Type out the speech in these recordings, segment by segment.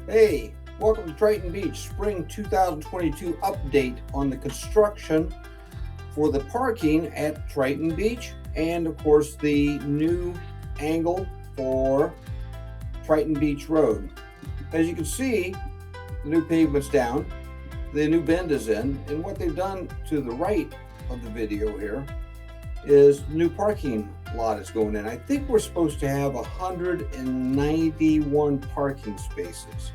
Hey, welcome to Triton Beach Spring 2022 update on the construction for the parking at Triton Beach and, of course, the new angle for Triton Beach Road. As you can see, the new pavement's down, the new bend is in, and what they've done to the right of the video here is the new parking lot is going in. I think we're supposed to have 191 parking spaces.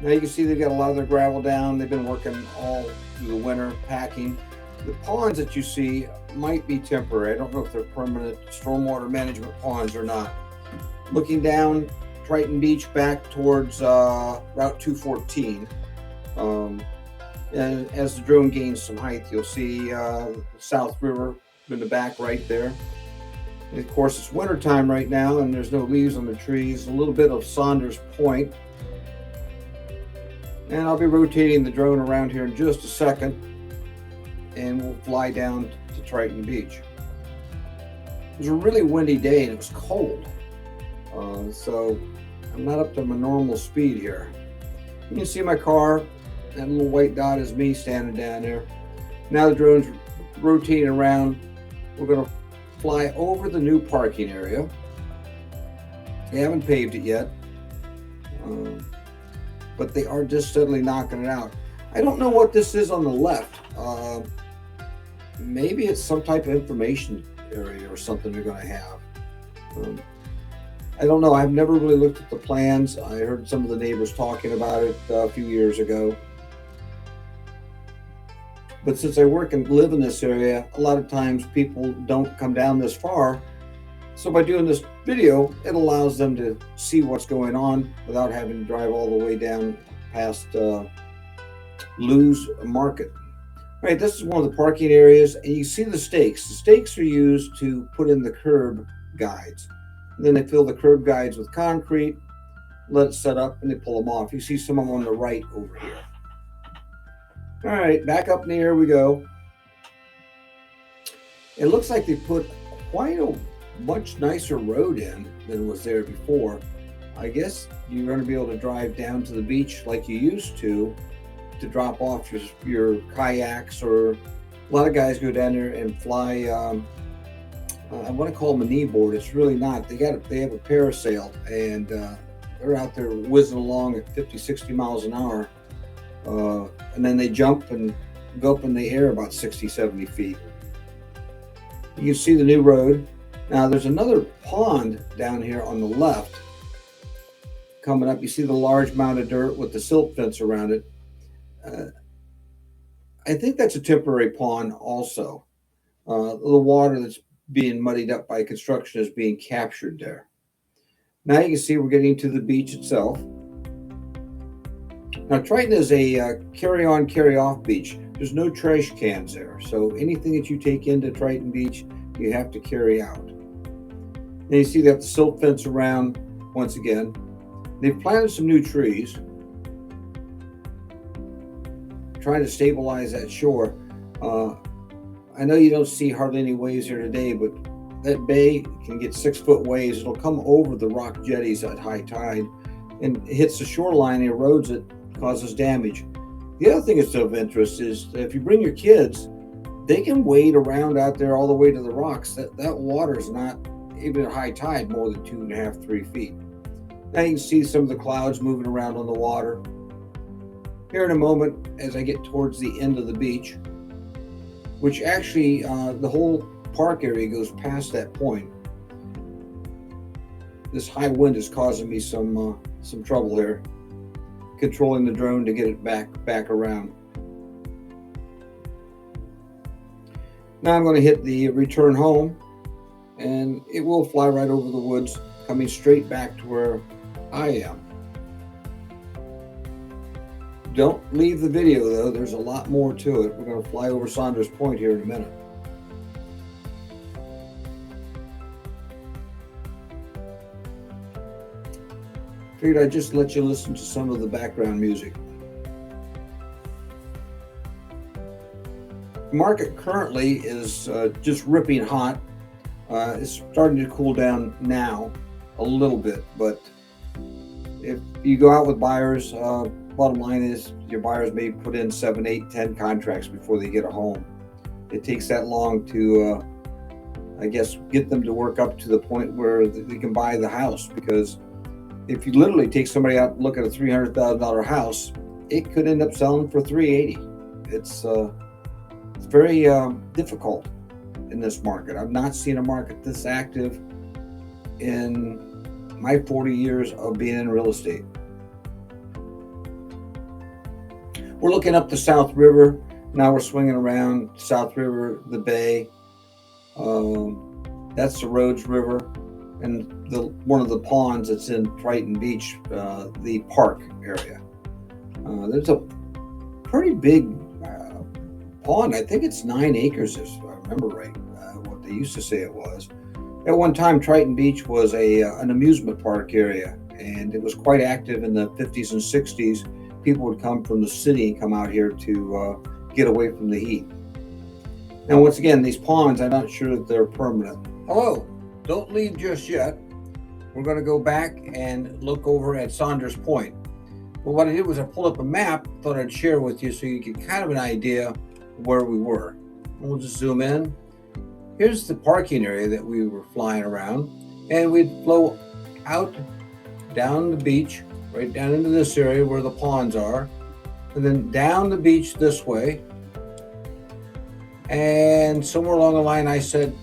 Now you can see they've got a lot of their gravel down. They've been working all through the winter packing. The ponds that you see might be temporary. I don't know if they're permanent stormwater management ponds or not. Looking down Triton Beach back towards Route 214. And as the drone gains some height, you'll see the South River in the back right there. And of course, it's winter time right now, and there's no leaves on the trees. A little bit of Saunders Point. And I'll be rotating the drone around here in just a second, and we'll fly down to Triton Beach. It was a really windy day, and it was cold. So I'm not up to my normal speed here. You can see my car. That little white dot is me standing down there. Now the drone's rotating around. We're going to fly over the new parking area. They haven't paved it yet, but they are just steadily knocking it out. I don't know what this is on the left. Maybe it's some type of information area or something they're going to have. I don't know. I've never really looked at the plans. I heard some of the neighbors talking about it a few years ago. But since I work and live in this area, a lot of times people don't come down this far. So by doing this video, it allows them to see what's going on without having to drive all the way down past Lou's Market. All right, this is one of the parking areas, and you see the stakes. The stakes are used to put in the curb guides. And then they fill the curb guides with concrete, let it set up, and they pull them off. You see some of them on the right over here. All right, back up in the air we go. It looks like they put quite a much nicer road in than was there before. I guess you're going to be able to drive down to the beach like you used to drop off your kayaks, or a lot of guys go down there and fly. I want to call them a knee board. It's really not. They have a parasail, and they're out there whizzing along at 50, 60 miles an hour. And then they jump and go up in the air about 60, 70 feet. You can see the new road. Now there's another pond down here on the left coming up. You see the large mound of dirt with the silt fence around it. I think that's a temporary pond also. The water that's being muddied up by construction is being captured there. Now you can see we're getting to the beach itself. Now Triton is a carry-on, carry-off beach. There's no trash cans there. So anything that you take into Triton Beach, you have to carry out. And you see they have the silt fence around once again. They've planted some new trees, trying to stabilize that shore. I know you don't see hardly any waves here today, but that bay can get 6-foot waves. It'll come over the rock jetties at high tide and hits the shoreline and erodes it, causes damage. The other thing that's of interest is that if you bring your kids, they can wade around out there all the way to the rocks. That water is not, even at high tide, more than 2.5, 3 feet. Now you can see some of the clouds moving around on the water. Here in a moment, as I get towards the end of the beach, which actually the whole park area goes past that point. This high wind is causing me some trouble here, controlling the drone to get it back around. Now I'm going to hit the return home, and it will fly right over the woods, coming straight back to where I am. Don't leave the video though, there's a lot more to it. We're going to fly over Saunders Point here in a minute. Figured I'd just let you listen to some of the background music. The market currently is just ripping hot. It's starting to cool down now a little bit, but if you go out with buyers, bottom line is your buyers may put in 7, 8, 10 contracts before they get a home. It takes that long to, I guess, get them to work up to the point where they can buy the house. Because if you literally take somebody out and look at a $300,000 house, it could end up selling for $380,000. It's very difficult in this market. I've not seen a market this active in my 40 years of being in real estate. We're looking up the South River. Now we're swinging around South River, the bay. That's the Rhodes River, and one of the ponds that's in Triton Beach, the park area. There's a pretty big pond. I think it's 9 acres, if I remember right, what they used to say it was. At one time, Triton Beach was an amusement park area, and it was quite active in the 50s and 60s. People would come from the city and come out here to get away from the heat. Now, once again, these ponds, I'm not sure that they're permanent. Hello, don't leave just yet. We're going to go back and look over at Saunders Point. Well, what I did was I pulled up a map, thought I'd share with you so you get kind of an idea where we were. We'll just zoom in. Here's the parking area that we were flying around, and we'd flow out down the beach, right down into this area where the ponds are, and then down the beach this way. And somewhere along the line, I said,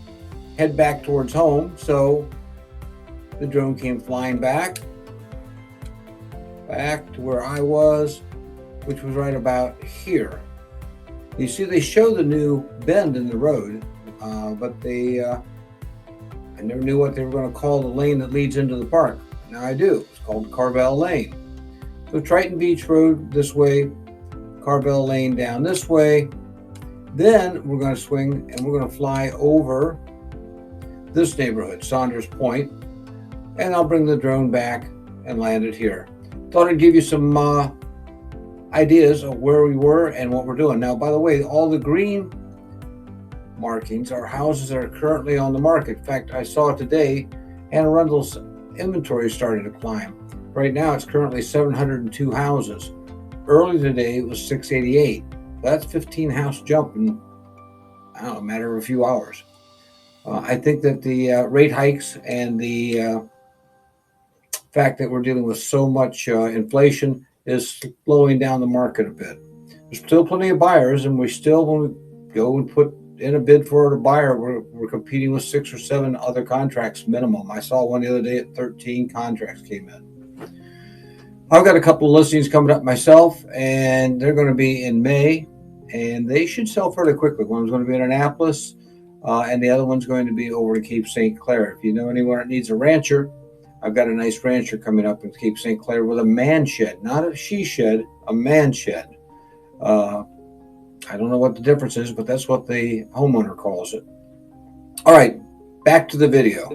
head back towards home. So the drone came flying back to where I was, which was right about here. You see, they show the new bend in the road, but I never knew what they were going to call the lane that leads into the park. Now I do. It's called Carvel Lane. So Triton Beach Road this way, Carvel Lane down this way. Then we're going to swing and we're going to fly over this neighborhood, Saunders Point, and I'll bring the drone back and land it here. Thought I'd give you some ideas of where we were and what we're doing. Now, by the way, all the green markings are houses that are currently on the market. In fact, I saw today Anne Arundel's inventory started to climb. Right now, it's currently 702 houses. Early today, it was 688. That's 15 house jump in, I don't know, a matter of a few hours. I think that the rate hikes and the fact that we're dealing with so much inflation is slowing down the market a bit. There's still plenty of buyers, and we still, when we go and put in a bid for a buyer, we're competing with 6 or 7 other contracts minimum. I saw one the other day at 13 contracts came in. I've got a couple of listings coming up myself, and they're going to be in May, and they should sell fairly quickly. One's going to be in Annapolis, and the other one's going to be over in Cape St. Clair. If you know anyone that needs a rancher, I've got a nice rancher coming up in Cape St. Clair with a man shed, not a she shed, a man shed. I don't know what the difference is, but that's what the homeowner calls it. All right, back to the video.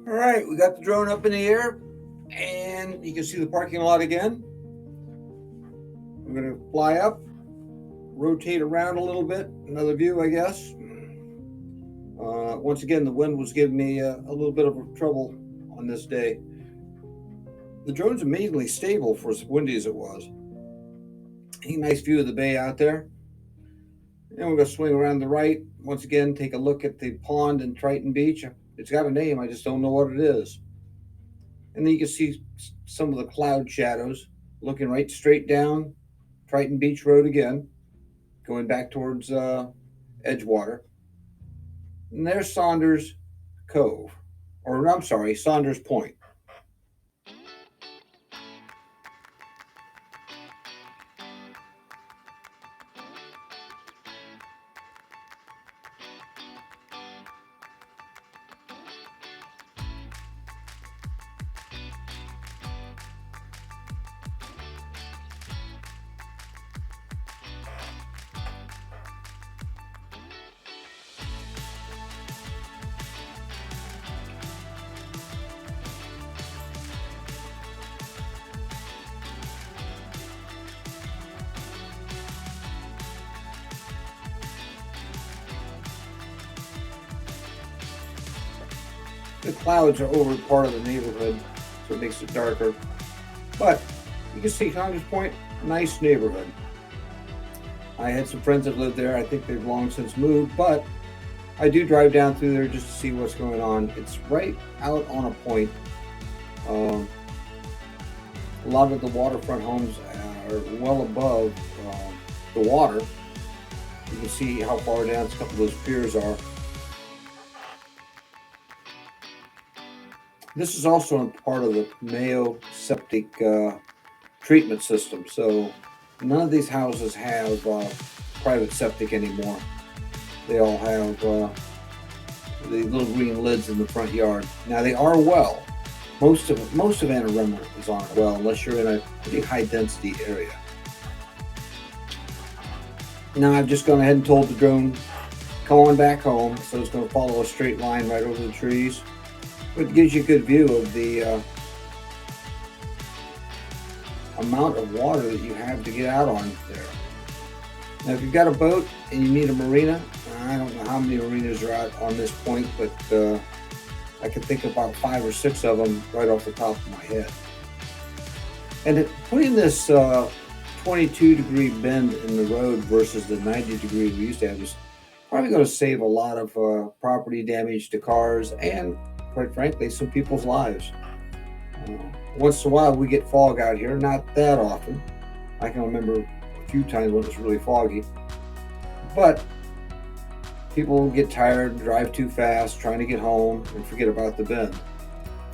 All right, we got the drone up in the air, and you can see the parking lot again. I'm going to fly up, rotate around a little bit, another view, I guess. Once again, the wind was giving me a little bit of trouble on this day. The drone's amazingly stable for as windy as it was. A nice view of the bay out there. And we're going to swing around the right. Once again, take a look at the pond in Triton Beach. It's got a name, I just don't know what it is. And then you can see some of the cloud shadows looking right straight down Triton Beach Road again, going back towards Edgewater. And there's Saunders Cove, or I'm sorry, Saunders Point. The clouds are over part of the neighborhood. so it makes it darker. But you can see Saunders Point, nice neighborhood. I had some friends that lived there. I think they've long since moved, but I do drive down through there just to see what's going on. It's right out on a point. A lot of the waterfront homes are well above the water. You can see how far down a couple of those piers are. This is also part of the Mayo septic treatment system. So none of these houses have private septic anymore. They all have the little green lids in the front yard. Now they are well. Most of Anne Arundel is on a well, unless you're in a pretty high density area. Now I've just gone ahead and told the drone, come on back home. So it's going to follow a straight line right over the trees. But it gives you a good view of the amount of water that you have to get out on there. Now, if you've got a boat and you need a marina, I don't know how many marinas are out on this point, but I can think about 5 or 6 of them right off the top of my head. And putting this 22-degree bend in the road versus the 90-degree we used to have is probably going to save a lot of property damage to cars and, quite frankly, some people's lives. Once in a while we get fog out here, not that often. I can remember a few times when it was really foggy. But people get tired, drive too fast, trying to get home, and forget about the bend.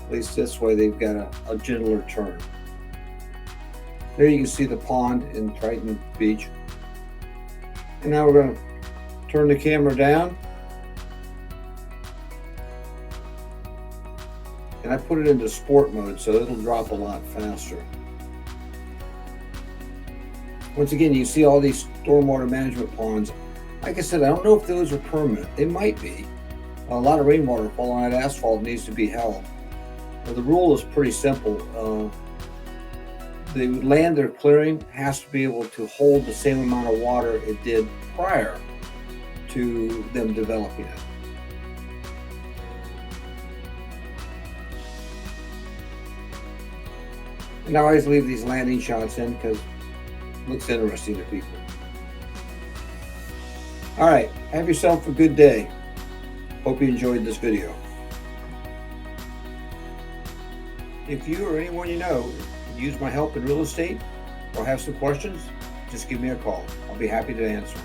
At least this way they've got a gentler turn. There you can see the pond in Triton Beach. And now we're going to turn the camera down. And I put it into sport mode so it'll drop a lot faster. Once again, you see all these stormwater management ponds. Like I said, I don't know if those are permanent. They might be. A lot of rainwater falling on that asphalt needs to be held. Well, the rule is pretty simple. The land they're clearing has to be able to hold the same amount of water it did prior to them developing it. And I always leave these landing shots in because it looks interesting to people. All right, have yourself a good day. Hope you enjoyed this video. If you or anyone you know could use my help in real estate or have some questions, just give me a call. I'll be happy to answer.